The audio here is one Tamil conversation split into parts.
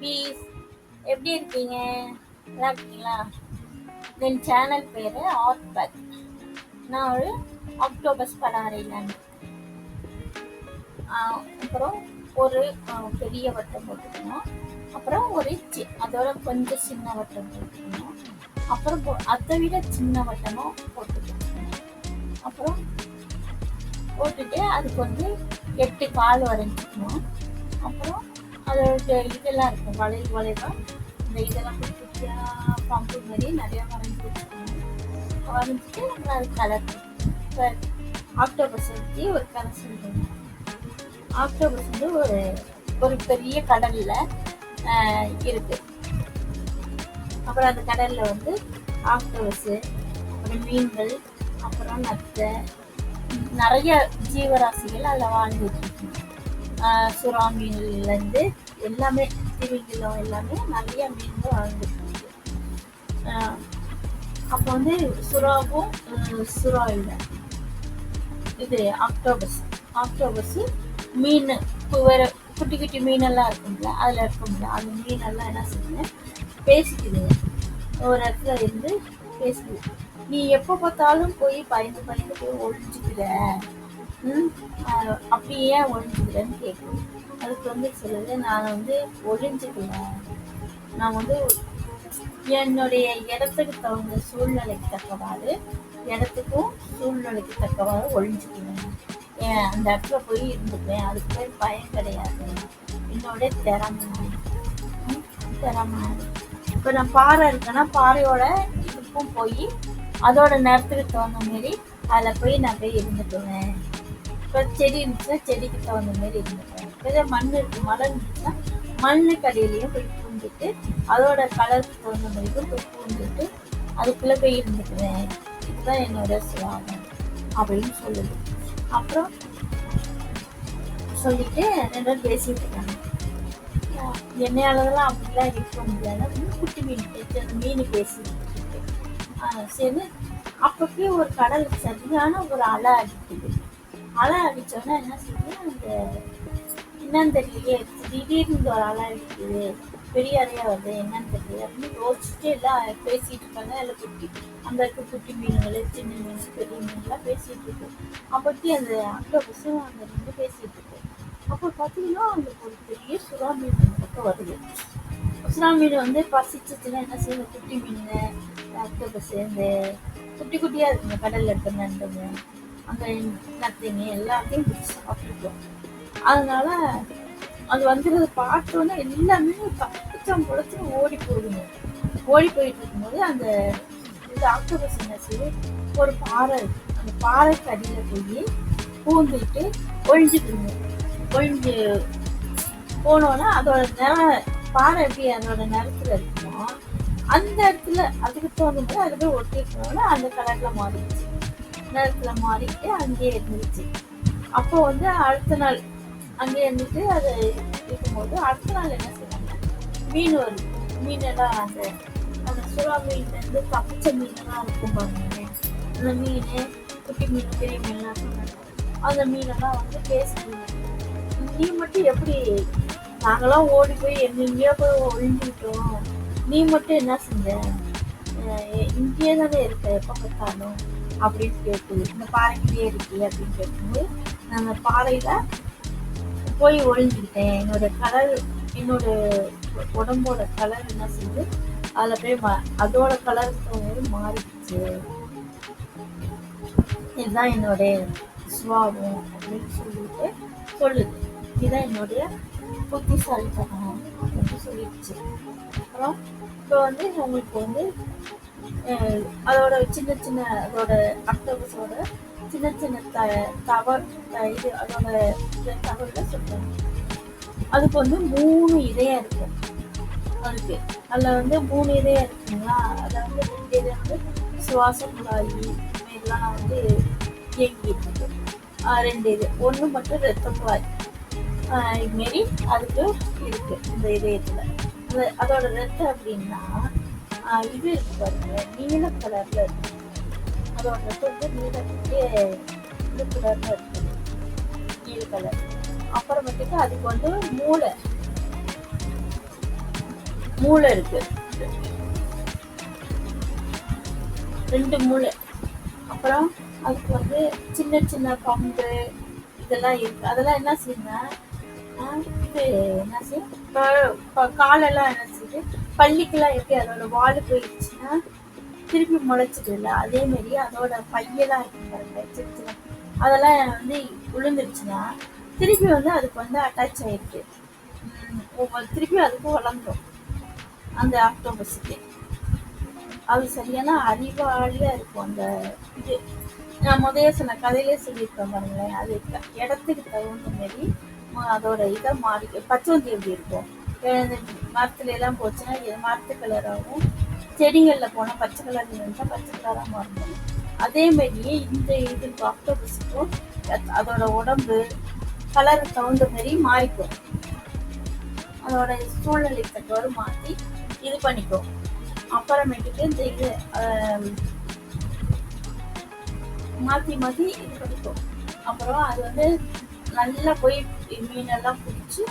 குட்டீஸ், எப்படி இருக்கீங்க? நல்லா இருக்கீங்களா? என் சேனல் பேரு ஆர்ட் பேக். நான் ஒரு ஆக்டோபஸ் படம் வரையிலான்னு. அப்புறம் ஒரு பெரிய வட்டம் போட்டுக்கணும். அப்புறம் ஒரு அதோட கொஞ்சம் சின்ன வட்டம் போட்டுக்கணும். அப்புறம் அதை விட சின்ன வட்டமும் போட்டுக்கணும். அப்புறம் போட்டுட்டு அதுக்கு வந்து 8 கால் வரைஞ்சிக்கணும். அப்புறம் அதோட இதெல்லாம் இருக்கும், வளைவா இந்த இதெல்லாம் குட்டியா பம்பு மாதிரி நிறைய வரைஞ்சி வச்சுக்கணும். வரைஞ்சிட்டு அப்புறம் அது கலர் ஆக்டோபஸ் வச்சு ஒரு கலர் சொல்லுங்க. ஆக்டோபஸ் வந்து ஒரு பெரிய கடல்ல இருக்கு. அப்புறம் அந்த கடல்ல வந்து ஆக்டோபஸ், அப்புறம் மீன்கள், அப்புறம் நத்தை, நிறைய ஜீவராசிகள் அதில் வாழ்ந்துட்டு இருக்கு. சுறா மீன்லேருந்து எல்லாமே, திமிங்கலம் எல்லாமே நிறைய மீன்கள் வாழ்ந்துட்டு இருக்கு. அப்போ வந்து சுறாவும் சுறா இல்லை, இது ஆக்டோபஸ் மீன் வேற குட்டி குட்டி மீனெல்லாம் இருக்கும்ல, அதில் இருக்கும்ல, அந்த மீனெல்லாம் என்ன செய்யுங்க, பேசிக்குதுங்க. ஒரு இடத்துல இருந்து பேசுது, நீ எப்போ பார்த்தாலும் போய் பயந்து போய் ஒழிஞ்சுக்கிற, அப்படி ஏன் ஒழிஞ்சுக்கிறேன்னு கேட்கும். அதுக்கு வந்து சொல்லுது, நான் வந்து ஒழிஞ்சுக்கல, நான் வந்து என்னுடைய இடத்துக்கு தகுந்த சூழ்நிலைக்கு தக்கவாறு, இடத்துக்கும் சூழ்நிலைக்கு தக்கவாறு ஒழிஞ்சுக்குவேன். அந்த இடத்துல போய் இருந்துக்குவேன், அதுக்கு போய் பயம் கிடையாது, என்னோட திறமை. இப்போ நான் பாறை இருக்கேன்னா பாறையோட இதுக்கும் போய் அதோட நேரத்துக்கு தகுந்த மாரி அதில் போய் நான் போய் இருந்துக்குவேன். இப்போ செடி இருந்துச்சுன்னா செடிக்கு தகுந்த மாரி இருந்துக்குவேன். இப்போ மண் இருக்கு, மரம் இருந்துச்சுன்னா மண்ணுக்கு அடியிலையும் போய் பூந்துட்டு அதோட கலருக்கு தகுந்த மாதிரிக்கும் போய் பூந்துட்டு அதுக்குள்ளே போய் இருந்துக்குவேன். இதுதான் என்னோட சுபாவம் அப்படின்னு சொல்லுது. அப்புறம் சொல்லிட்டு 2 பேரும் பேசிட்டு இருக்காங்க. என்னையாலதெல்லாம் அப்படிலாம் இருக்க முடியாது, குட்டி மீன் பேசிட்டு சரி. அப்பப்போ ஒரு கடல் சரியான ஒரு அலை அடிக்குது. அலை அடிச்சோன்னா என்ன செய்யுது, அந்த என்னன்னு தெரியலையே, திடீர்னு ஒரு அலை அடிக்குது, பெரிய அலையா வருது, என்னன்னு தெரியல அப்படின்னு யோசிச்சுட்டு எல்லாம் பேசிட்டு இருக்காங்க. எல்லாம் அந்த குட்டி மீன்கள், சின்ன மீன், பெரிய மீன்லாம் பேசிட்டு இருக்கு. அப்பத்தி அந்த ஆக்டோபஸும் அந்த மீன் பேசிட்டு இருக்கு. அப்போ பார்த்தீங்கன்னா அந்த ஒரு பெரிய சுறா மீன் பக்கம் வருது. சுறா மீன் வந்து பசிச்சுன்னா என்ன செய்யும், குட்டி மீன் ஆக்டோபஸ் இந்த குட்டி குட்டியா இருக்குங்க, கடல்ல இருக்க நண்டுங்க, அந்த நத்தைங்க எல்லாத்தையும் பிடிச்சி சாப்பிட்டுருக்கோம். அதனால அது வந்துடுறது பார்த்தோன்னா எல்லாமே தப்பிச்சம் பொழைச்சு ஓடி போடுங்க. ஓடி போயிட்டு இருக்கும்போது அந்த ஆக்டோபஸ் என்ன செய்யும், ஒரு பாறை இருக்கு, அந்த பாறைக்கு அடியில போய் பூந்துட்டு ஒழிஞ்சுக்குங்க. ஒழிஞ்சு போனோன்னா அதோட பாறை எப்படி அதோட நிறத்துல இருக்குமோ அந்த இடத்துல அதுக்கு தோணும்போது அது போய் ஒட்டிக்கணும்னா அந்த கலர்ல மாறிடுச்சு, நிறத்துல மாறிட்டு அங்கேயே இருந்துச்சு. அப்போ வந்து அடுத்த நாள் அங்கேயே இருந்துட்டு அது இருக்கும்போது அடுத்த நாள் என்ன செய்வாங்க, மீன் வருது. மீனெல்லாம் அந்த சுறா மீன்லேருந்து தப்பிச்ச மீனெல்லாம் இருக்கும் பாருங்க, அந்த மீன், குட்டி மீன், பெரிய மீன்லாம் சொன்னாங்க. அந்த மீனெல்லாம் வந்து பேசுவீங்க, நீ மட்டும் எப்படி, நாங்களாம் ஓடி போய் எங்கெங்கேயோ போய் ஒழிஞ்சுக்கிட்டோம், நீ மட்டும் என்ன செஞ்ச, இங்கேயே தானே இருக்க எப்போ பார்த்தாலும் அப்படின்னு கேட்குது. இந்த பாறைக்கிட்டே இருக்கு அப்படின்னு கேட்கும்போது, நான் அந்த பாறையில போய் ஒழிஞ்சுக்கிட்டேன், என்னோட உடம்போட கலர் என்ன செஞ்சு அதில் போய் அதோட கலருக்கு மாறிடுச்சு, இதுதான் என்னுடைய சுபாவம் அப்படின்னு சொல்லிட்டு சொல்லுது. இதுதான் என்னுடைய புத்திசாலித்தனம் அப்படின்னு சொல்லிடுச்சு. அப்புறம் இப்போ வந்து உங்களுக்கு வந்து அதோட சின்ன அதோட ஆக்டோபஸோட சின்ன இது அதோட தகவலை சொல்றாங்க. அதுக்கு வந்து 3 இதயம் இருக்கும். அதுக்கு அதில் வந்து 3 இதயம் இருக்குங்களா, அதாவது 2 இதயம் வந்து சுவாச குழாய் இதெல்லாம் வந்து இயங்கிட்டு இருக்கு. 2 இது, 1 மட்டும் ரத்த குழாய் இதுமாரி அதுக்கு இருக்கு இந்த இதயத்துல. அதோட ரத்தம் அப்படின்னா இது இருக்கு பாருங்க, நீல கலர்ல இருக்கு. அதோட ரத்தம் வந்து நீல கலர்ல இருக்கு, நீல கலர். அப்புறமேட்டுக்கு அதுக்கு வந்து மூளை மூளை இருக்கு, 2 மூளை. அப்புறம் அதுக்கு வந்து சின்ன சின்ன கம்பு இதெல்லாம் இருக்கு. அதெல்லாம் என்ன செய்யுங்க, இது என்ன செய்யும், காலெல்லாம் என்ன செய்யுது, பள்ளிக்கெல்லாம் எப்படி அதோட வாலு போயிடுச்சுன்னா திருப்பி முளைச்சிடுல, அதே மாதிரி அதோட பையெல்லாம் இருக்கு பாருங்க, சின்ன சின்ன அதெல்லாம் வந்து விழுந்துருச்சுன்னா திருப்பி வந்து அதுக்கு வந்து அட்டாச் ஆயிருக்கு. திருப்பி அதுக்கு வளர்ந்துடும் அந்த ஆக்டோபஸுக்கு. அது சரியான அறிவாளியா இருக்கும். அந்த இது நான் முதல்ல சொன்ன கதையிலே சொல்லியிருக்கேன் பாருங்களேன், அது இடத்துக்கு தகுந்த மாதிரி அதோட இதை மாறி. பச்சோந்தி எப்படி இருக்கும், மரத்துல எல்லாம் போச்சுன்னா மரத்து கலராகவும், செடிகளில் போனால் பச்சை கலர்ல இருந்தால் பச்சை கலராக மாறும். அதே மாதிரியே இந்த இது ஆக்டோபஸுக்கும் அதோட உடம்பு கலருக்கு தகுந்த மாதிரி மாறிக்கும். அதோட சூழ்நிலை தக்கவாறு மாற்றி இது பண்ணிக்கும். அப்புறமேட்டுக்கு இந்த இது மாற்றி மாற்றி இது பண்ணிக்கும். அப்புறம் அது வந்து நல்லா போய் மீனெல்லாம் பிடிச்சி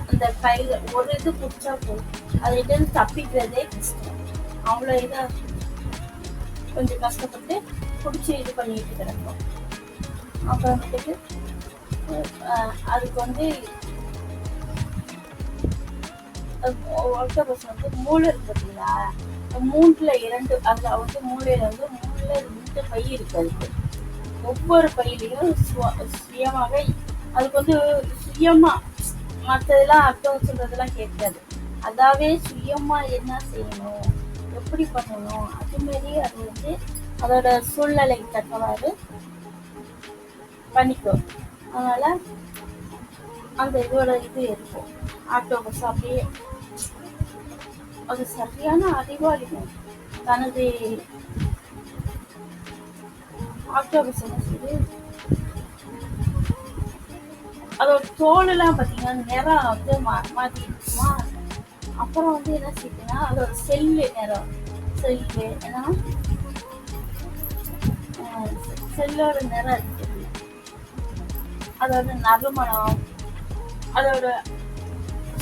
அந்த கையில் ஒரு இது பிடிச்சா போதும், அதுகிட்ட தப்பிக்கிறதே கஷ்டம். அவ்வளோ இதாக கொஞ்சம் கஷ்டப்பட்டு பிடிச்சி இது பண்ணிட்டு கிடக்கும். அப்புறமேட்டுக்கு அதுக்கு வந்து ஆக்டோபஸ் வந்து மூளை இருக்கு பார்த்தீங்களா, 3ல் 2 அதில் வந்து மூளையில் வந்து 3ல் 2 பை இருக்கு. அதுக்கு ஒவ்வொரு பையிலையும் சுயமாக அதுக்கு வந்து சுயமா மற்றதெல்லாம் ஆக்டோபஸ் சொல்றதெல்லாம் கேட்காது. அதாவே சுயமா என்ன செய்யணும், எப்படி பண்ணணும், அது மாதிரி அது வந்து அதோட சூழ்நிலைக்கு தக்கவாறு பண்ணிக்கும். அதனால அந்த இதோட இது இருக்கும் ஆக்டோபஸ். அப்படியே அது சரியான அறிவாளிகள். தனது ஆக்டோபஸ் என்ன செய்யுது, அதோட தோல் எல்லாம் பார்த்தீங்கன்னா நிறம் வந்து மாற்றி இருக்குமா. அப்புறம் வந்து என்ன செய்யுதுன்னா அதோட செல்லு நிறம், செல்லு ஏன்னா செல்லோட நிறம் இருக்கு, அதோட நறுமணம், அதோட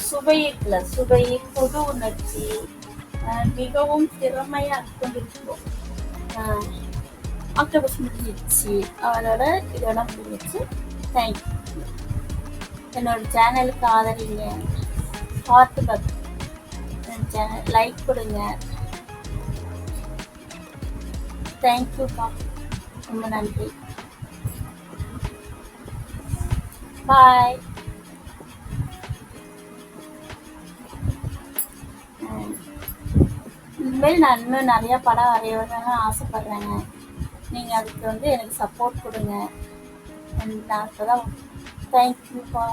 சுவை இருக்குல்ல, சுவை, பொது உணர்ச்சி மிகவும் திறமையா கொண்டிருக்கும். ஆக்டோபஸ் முடிஞ்சிடுச்சு, அவளோட இதோட முடிஞ்சிடுச்சு. தேங்க்யூ. என்னோட சேனலுக்கு ஆதரிங்க, பார்த்து சேனல் லைக் கொடுங்க. தேங்க்யூப்பா, ரொம்ப நன்றி. பாய். இனிமேல் நான் இன்னும் நிறையா படம் வரையணும்னு ஆசைப்பட்றேங்க. நீங்கள் அதுக்கு வந்து எனக்கு சப்போர்ட் கொடுங்க. நான் இப்போ தான். தேங்க்யூப்பா.